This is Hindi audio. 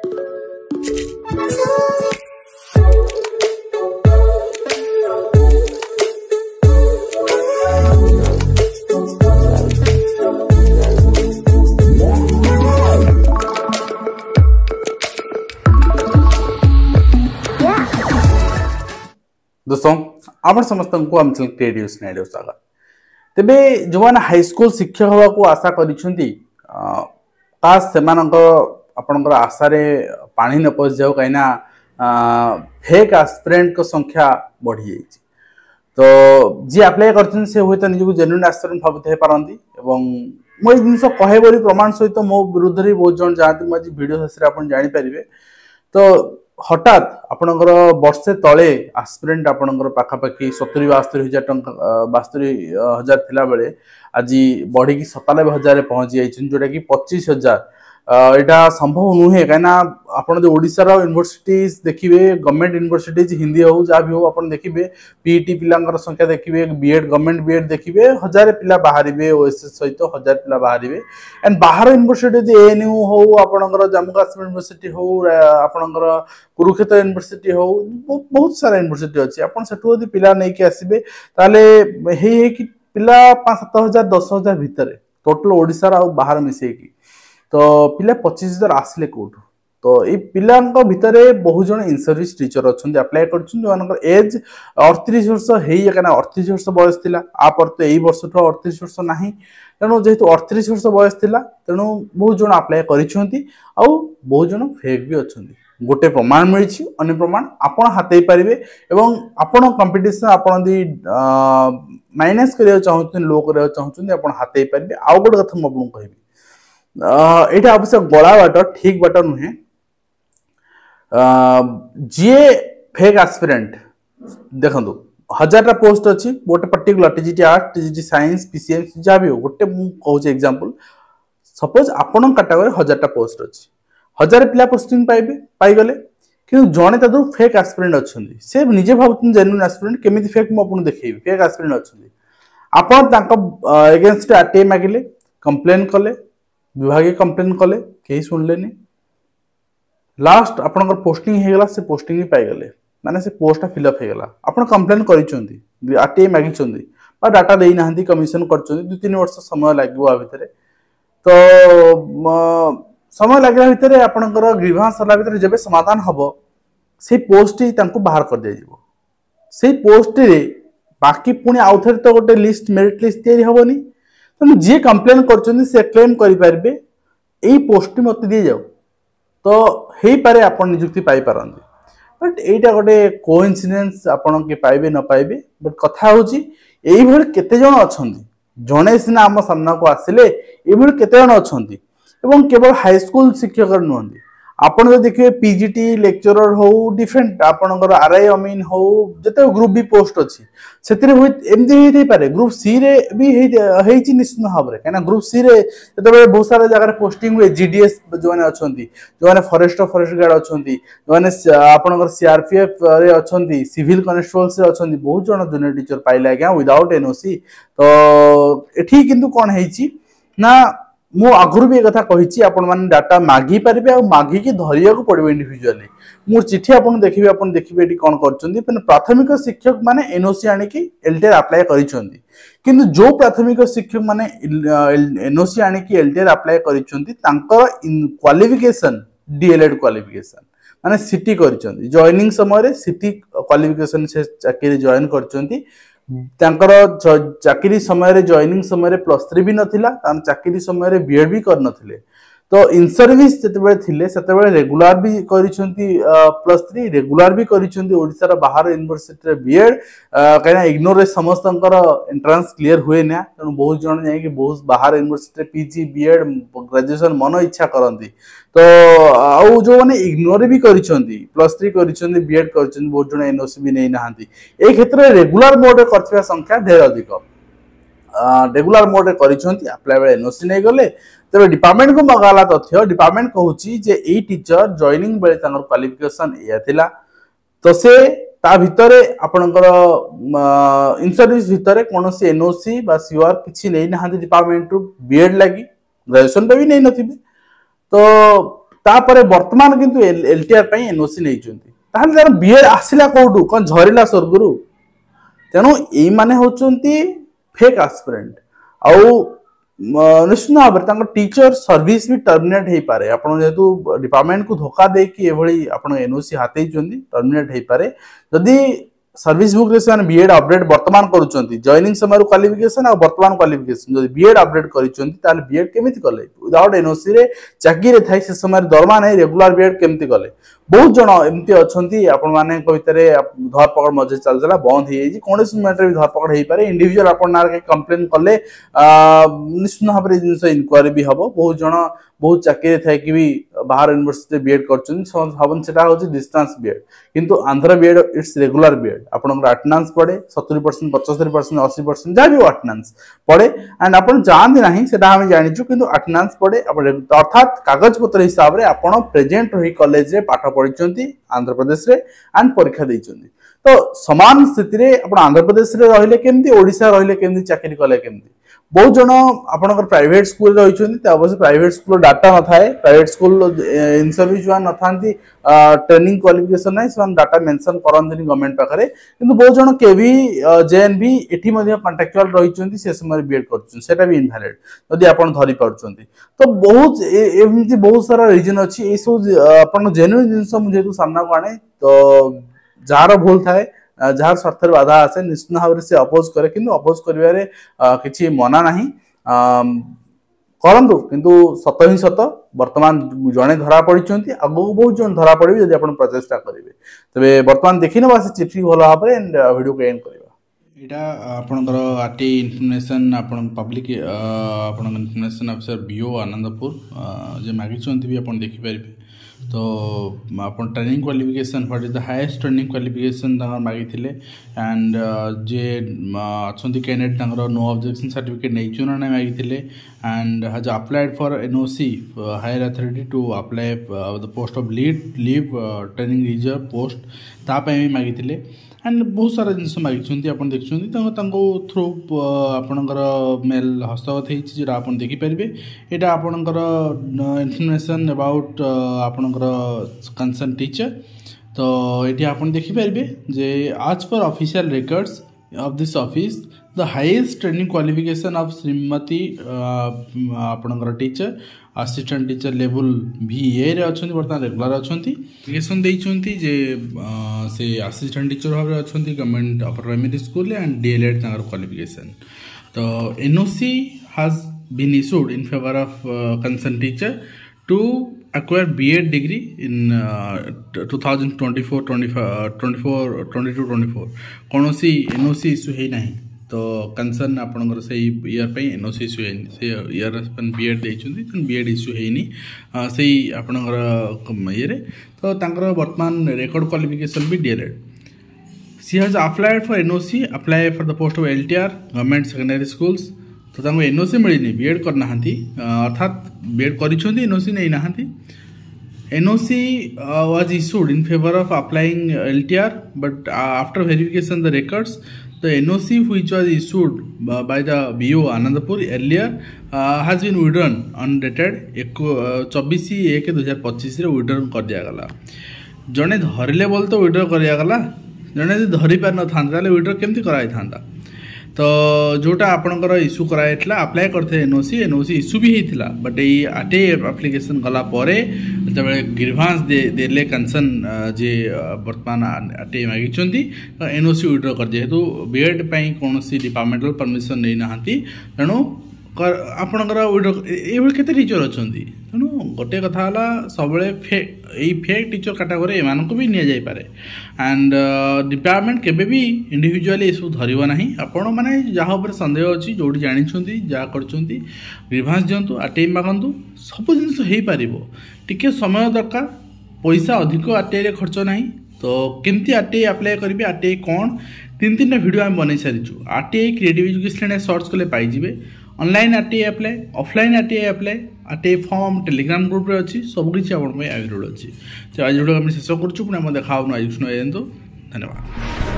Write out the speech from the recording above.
दोस्तों आप समस्त को आम चैनल क्रिएटिव स्नाइडर स्वागत। तेबे जो मैंने हाईस्कूल शिक्षक हवा को आशा करिसेंती खास आपणकर आशारे पानी न पस जाओ कहीं फेक एस्पिरेंट को संख्या बढ़ी जाइए। तो जी अप्लाई करछन से होय तो निजको जेन्युइन एस्पिरेंट भाबते पारंती एवं मो जिनस कहे बोली प्रमाण सहित मो विरुद्ध रे बहुत जन जाती मो वीडियो शेष आपण जानि परिबे। तो हठात आपणकर वर्षे तले एस्पिरेंट आपणकर पाखापाखि 70-72 हजार थिला बेले आज बढ़ी की 97,000 पहुंची जाइछन, जोटा कि 25,000 एटा संभव नुहे कहीं आपन जो ओडिसा रो यूनिवर्सिटीज देखिबे, गवर्नमेंट यूनिवर्सिटीज हिंदी हो जा भी हो आपन देखिबे पीईटी पिलांकर संख्या देखिबे, बीएड गवर्नमेंट बीएड देखिबे 1000 पिला बाहरिबे, ओएसएस सहित 1000 पिला बाहरिबे। एंड बाहर यूनिवर्सिटी एएनयू हो आपनकर जम्मू कश्मीर यूनिवर्सिटी हो आपनकर कुरुक्षेत्र यूनिवर्सिटी हो बहुत सारा यूनिवर्सिटी अछि। आपन सेठु यदि पिला नै के आसीबे ताले हे कि पिला 5-7,000 10,000 भितरे टोटल ओडिसा रो बाहर मिसे की तो पिला 25,000 आसले कोठ। तो ये पिला भितरे बहुत जन इन सर्विस टीचर अच्छा अप्लाई कर जो एज 38 वर्ष हो 38 वर्ष बयस थिला पर तो यही वर्ष 38 वर्ष ना तेणु जेहेतु 38 वर्ष बयस थिला तेणु बहुत जन अप्लाई करिसेंती आ बहुत जन फेक भी अच्छा। गोटे प्रमाण मिली अन्य प्रमाण आपड़ हाथई पारे एवं आपण कंपिटिशन आपड़ माइनस करा चाहते लो करा चाहते आप हाथई पारे। आउ गोटे कथा मुझे कहबी यहाँ अवश्य गला बाट ठीक बाट नुहे। जी फेक एस्पिरेंट देखो 1000टा पोस्ट अच्छी गोटे particular TGT art TGT science PCM जहाँ भी हो गोटे मुझे एग्जांपल सपोज आपण कैटेगरी 1000टा पोस्ट अच्छी 1000 पिला पोस्टिंग पाइबे पाइगले कि जड़े तक फेक एस्पिरेंट अच्छा से निजे भावुन जेन्युइन एस्पिरेंट केमी फेक मुझे देखी फेक एस्पिरेंट अच्छा आप एगेन्स्ट आरटीआई मागिले कंप्लेन कले विभाग कंप्लेन कले कहीं शुणिले लास्ट आपनकर पोस्टिंग हो गला से पोस्टिंग भी पाइगले माने से पोस्ट फिलअप हो गला आपन कंप्लेन करिसेंती आरटीआई मागिसेंती बा डाटा देई नाहंती कमिशन करचोंती 2-3 वर्ष समय लागो आ भितरे। तो समय लागला भितरे आपनकर ग्रीवांस हला भितरे जेबे समाधान हबो से पोस्ट ही तांको बाहर कर दिया जिवो। से पोस्ट रे बाकी पुणी आउथरे तो गोटे लिस्ट मेरिट लिस्ट तैयारी हबोनी तेणु जी कंप्लेन कर से क्लेम करें यही पोस्ट मत दी जाऊ तो हो पारे आप निजुक्ति पाई पारंती। बट एटा गोटे कोइंसिडेंस आपन के पाइबे न पाइबे बट कथा होची एई भल केते जण अछंती जणे सिना आम सामना को आसिले एई भल केते जण अछंती एवं केवल हाई स्कूल शिक्षक नुहंती आपण जो देखिए पीजीटी लेक्चरर हो डिफरेंट आपनकर आरआई अमीन हो जते ग्रुप भी पोस्ट अछि सेतिरे एमती हेई पारे ग्रुप सी रे भी हेई निश्चित भाव रे कना ग्रुप सी रे जते बहुत सारा जगह पोस्टिंग हुए जीडीएस जो माने अछंती जो माने फॉरेस्ट गार्ड अछंती जो माने आपनकर सीआरपीएफ रे अछंती सिविल कांस्टेबल्स रे अछंती बहुत जण जूनियर टीचर पाइले आज्ञा विदाउट एनओसी। तो एठी किंतु कोन हेई ना मु आगुरी भी एक कथा कही आपण माने डाटा मागी पारिबे आ मागी की धरिया को पड़िबे इंडिविजुअली मोर चिठी आपण देखिबे एटी कोन करचंदी पण प्राथमिक शिक्षक माने एनओसी आनी की एलटीआर अप्लाई करिसंती किंतु जो प्राथमिक शिक्षक माने एनओसी आनी की एलटीआर अप्लाई करिसंती तांकर क्वालिफिकेशन डीएलएड क्वालिफिकेशन माने सिटी करिसंती जॉइनिंग समय रे सिटी क्वालिफिकेशन से चाकरी जॉइन करचंती तांकर चाकरी समय जॉइनिंग समय +3 भी नथिला चाकरी समय बीएड भी कर नथिले। तो इन सर्विस जते थिले सेते रेगुलर भी करिसंती +3 रेगुलर भी करिसंती ओडिसा रा बाहर यूनिवर्सिटी रे बीएड कहिना इग्नोर रे समस्तंकर एंट्रेंस क्लियर हुए ना तेणु बहुत जण जाई कि बहुत बाहर यूनिवर्सिटी पीजी बीएड ग्रेजुएशन मन इच्छा करंती। तो आउ जो माने इग्नोर भी करिसंती +3 करिसंती बीएड करिसंती बहुत जण एनओसी भी नै नाहंती ए क्षेत्र रे रेगुलर मोड रे करथिबा संख्या ढेर अधिक रेगुलर मोड रे करिसंती अप्लाई बेले एनओसी नै गले तबे डिपार्टमेंट को मगाला तथ्य डिपार्टमेंट कहूची जे ए टीचर जॉइनिंग बेले तांकर क्वालिफिकेशन या थिला तो से ता भितरे आपनकर इन सर्विस भितरे कोनोसी एनओसी बा सीआर किछि नै नाहंती डिपार्टमेंट टू बीएड लागि ग्रेजुएशन पे भी नै नथिबे। तो तापर वर्तमान किंतु एलटीआर पई एनओसी नैचंती ताहले तार बीएड आसिला कोठू कोन झरिला स्वर्गरु तेणु एई माने होचंती फेक एस्पिरेंट आउ निश्चित भाव में टीचर सर्विस भी टर्मिनेट हो पारे आपन जेतु डिपार्टमेंट को धोखा दे कि एभली आपन एनओसी हाते टर्मिनेट हो पारे जदि सर्विस बुक रे बीएड अपडेट वर्तमान करूचंती जॉइनिंग समय क्वालिफिकेशन और वर्तमान क्वालिफिकेशन जदि बीएड अपडेट करिचंती ताले बीएड केमिति कले विदाउट एनओसी रे चाकरी रे थाई से समय दरमा नै रेगुलर बीएड केमिति कले बहुत जन एमती अच्छी आपण माने भितर धरपकड़ मजे चलता बंद हो जाए कौन मोमेंट भी धरपकड़ हो पारे इंडिविजुअल आपण नार कंप्लेन कले निश्चित भाव में जिन इनक्वारी भी हम बहुत जन बहुत चाकरी थे कि भी बाहर यूनिवर्सिटी बीएड कर सेटा हूँ डिस्टेंस बीएड किंतु Andhra BEd it's regular BEd आपंकर अटेंडेंस पड़े 70% 75% 80% जहाँ भी अटेंडेंस पड़े एंड आप जाती ना से आम जाचु कि अटेंडेंस पड़े अर्थात कागज पत्र हिसाब से आप प्रेजेंट रही कॉलेज रे पाठ पढ़ी आंध्र प्रदेश रे एंड परीक्षा देइछन्ती तो समान स्थिति रे आप आंध्र प्रदेश रे रहिले केमती ओडिशा रहिले केमती चाकरी कले केमती बहुत जन आपनकर प्राइवेट स्कूल रहिछन्ती अवश्य प्राइवेट स्कूल डाटा न थाए private school in service one न थांती ट्रेनिंग क्वालिफिकेशन नै सन डाटा मेंशन करंतनी गवर्नमेंट पाखरे किंतु बहुत जन केवी जेएनबी एठी मध्ये कॉन्ट्रैक्चुअल रहिछन्ती से समय बीएड करछन सेटा भी इनवैलिड यदि आपण धरि पाउछन्ती तो बहुत एमती बहुत सारा रीजन अछि ए सब आपण जेन्युइन जिंस मुझे तो सामना को आने तो जार भूल थाए जार स्वार्थ बाधा आसे निश्चित भाव से अपोज करे किंतु अपोज करिवारे किछि मना नाही करंतु किंतु सत ही सत वर्तमान जने धरा पड़िचंती आगो बहुत जन धरा पड़बे यदि आपण प्रचेष्टा करिवे तबे वर्तमान देखिनबा से चिठी भलो भाबरे एंड वीडियो को एंड करबा एटा आपनकर आरटी इन्फॉर्मेशन आपण पब्लिक आपण इन्फॉर्मेशन ऑफिसर बीओ आनंदपुर जे मागिचंती भी आपण देखि परिबे तो अपन training qualification what is the highest training qualification तांगर मागी थिले एंड जे अछंती कैंडिडेट तांगर नो ऑब्जेक्शन सर्टिफिकेट नै चुना नै मागी थिले and has applied for N O C higher authority to apply the post of leave training reserve post ता पय मागी थिले एंड बहुत सारा जिनस मागिछन्ती आपण देखछन्ती तांको थ्रू आपणकर मेल हस्तगत हेछि जेटा आपण देखि परिबे एटा आपणकर इन्फॉर्मेशन अबाउट आपणकर कंसर्न टीचर तो एटी आपण देखि परिबे जे आज पर official records of this office the highest training qualification of Shrimati आपणकर teacher assistant teacher level B A रे अछन्ती वर्तमान रेगुलर अछन्ती एप्लिकेशन देइछन्ती जे से असिस्टेंट टीचर भाबरे अछन्ती government upper primary school and D El Ed तांगर क्वालिफिकेशन तो N O C has been issued in favour of concern teacher to acquire BEd degree in 2024-22-24 कौनसी एनओसी इश्यू है नहीं तो कंसर्न आपनकर से ईयर पे एनओसी इश्यू है से ईयर अपन बीएड देइछन्ती बीएड इश्यू हैनी से आपनकर ये तो तांकर वर्तमान रेकॉर्ड क्वालिफिकेशन भी DElEd she has applied for NOC apply for the post of LTR government secondary schools तो तांको एनओसी मिलनी बीएड करना अर्थात बीएड करिछन्ती एनओसी नै नाहंती N O C was issued in favour of applying L T R but after verification the records the NOC which was issued by the BO Anandapur earlier has been withdrawn undated 24/1/2025 रे withdrawn कर दिया गला जने धरिले बोल तो withdraw कर दिया गला जने धरि पार न थांदा ले withdraw केमति कराई थांदा तो जोटा आपनकर इश्यू कराइतला अप्लाई करथे एनओसी इश्यू भी हेतिला बट ए आटे एप्लिकेशन गला परे जब ग्रीवांस देले कंसर्न जे वर्तमान आटे मागिचंती एनओसी विड्रॉ कर जेहेतु बीएड पई कोनोसी डिपार्टमेंटल परमिशन नै नाहंती तणो आपनकर विड्रॉ एबे केते टीचर अछंती तणो गोटे कथा हला सबले फेक टीचर कैटेगरी एमान को भी निया जाय पारे एंड डिपार्टमेंट केबे भी इंडिविजुअली इसु धरिबो नाही आपण माने जहा ऊपर संदेह अछि जोडी जानि छंती जा करछंती ग्रीवांस दियंतु आटे मागंतु सब जिंस हेई पारिबो टिके समय दरकार पैसा अधिक आटे रे खर्च नाही तो केमती आटे अप्लाई करिवे आटे कोन तीन वीडियो हम बनै सारिछु आटे क्रिएटिव एजुकेशन सर्च कले पाई जिवे online R T A apply offline R T A apply R T A form telegram group रे अछि सब किछि आपण में अवेलेबल अछि तो आज वीडियो हम शेष करछु पुणे हम देखाउ न आयुष्ण धन्यवाद।